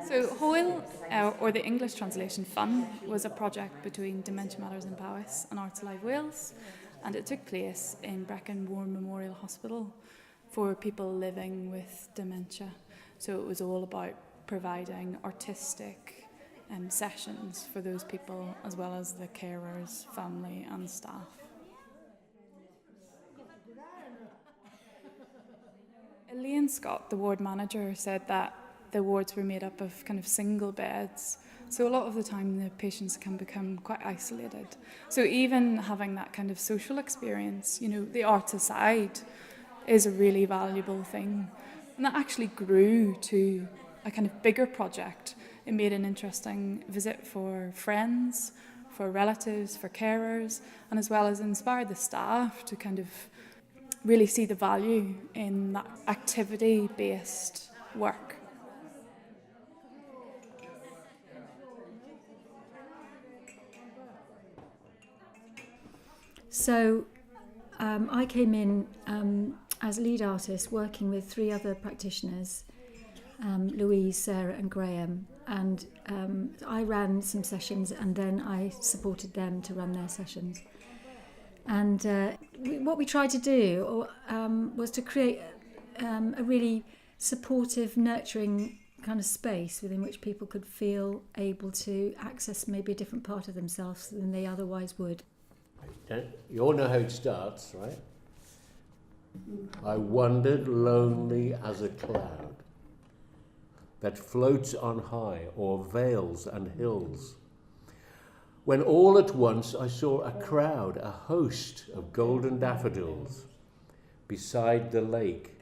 So Hwyl, or the English translation Fun, was a project between Dementia Matters in Powys and Arts Alive Wales, and it took place in Brecon War Memorial Hospital for people living with dementia. So it was all about providing artistic sessions for those people, as well as the carers, family and staff. Elaine Scott, the ward manager, said that the wards were made up of kind of single beds. So a lot of the time the patients can become quite isolated. So even having that kind of social experience, you know, the arts aside, is a really valuable thing. And that actually grew to a kind of bigger project. It made an interesting visit for friends, for relatives, for carers, and as well as inspired the staff to kind of really see the value in that activity-based work. So I came in as lead artist, working with 3 other practitioners, Louise, Sarah and Graham, and I ran some sessions and then I supported them to run their sessions. And what we tried to do was to create a really supportive, nurturing kind of space within which people could feel able to access maybe a different part of themselves than they otherwise would. You all know how it starts, right? I wandered lonely as a cloud that floats on high o'er vales and hills, when all at once I saw a crowd, a host of golden daffodils, beside the lake,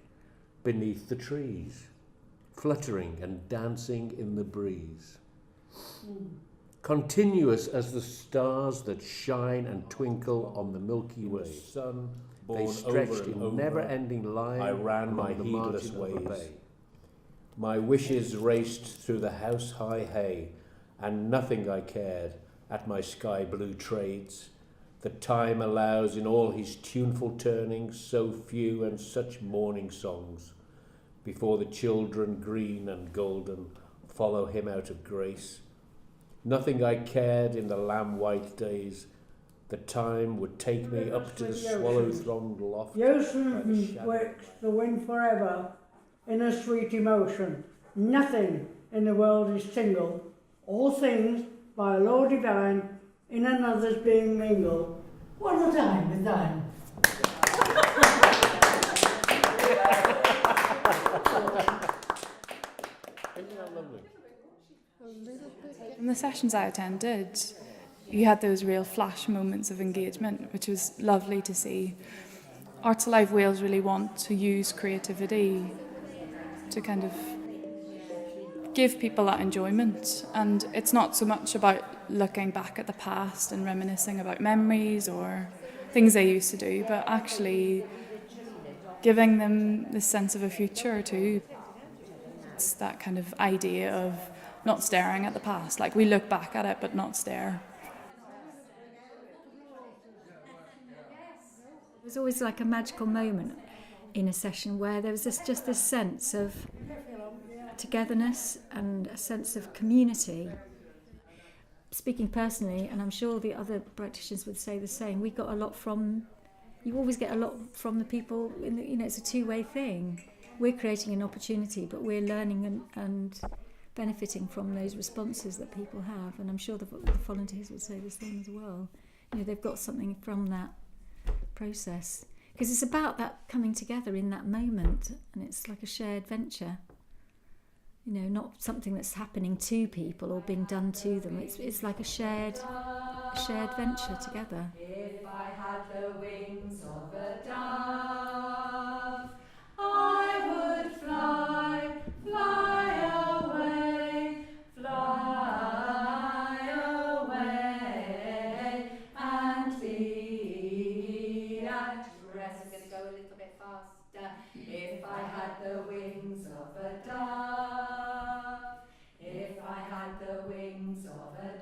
beneath the trees, fluttering and dancing in the breeze. Continuous as the stars that shine and twinkle on the Milky Way. Sun, they stretched in never-ending line. I ran my heedless ways. My wishes raced through the house-high hay, and nothing I cared at my sky-blue trades. The time allows in all his tuneful turnings, so few and such morning songs, before the children green and golden follow him out of grace. Nothing I cared in the lamb-white days. The time would take me up to the swallow-thronged loft. Ocean wakes the wind forever in a sweet emotion. Nothing in the world is single. All things by a law divine in another's being mingle. What a time is thine. Isn't that lovely? In the sessions I attended, you had those real flash moments of engagement, which was lovely to see. Arts Alive Wales really want to use creativity to kind of give people that enjoyment. And it's not so much about looking back at the past and reminiscing about memories or things they used to do, but actually giving them this sense of a future too. It's that kind of idea of not staring at the past, like we look back at it but not stare. It was always like a magical moment in a session where there was just this sense of togetherness and a sense of community. Speaking personally, and I'm sure the other practitioners would say the same, we got a lot from, you always get a lot from the people, it's a two-way thing. We're creating an opportunity, but we're learning and benefiting from those responses that people have, and I'm sure the volunteers would say the same as well. They've got something from that process, because it's about that coming together in that moment, and it's like a shared venture. Not something that's happening to people or being done to them. It's like a shared venture together. If I had the wings of a dove, I would fly, fly away, and be at rest. I'm going to go a little bit faster. If I had the wings of a dove, if I had the wings of a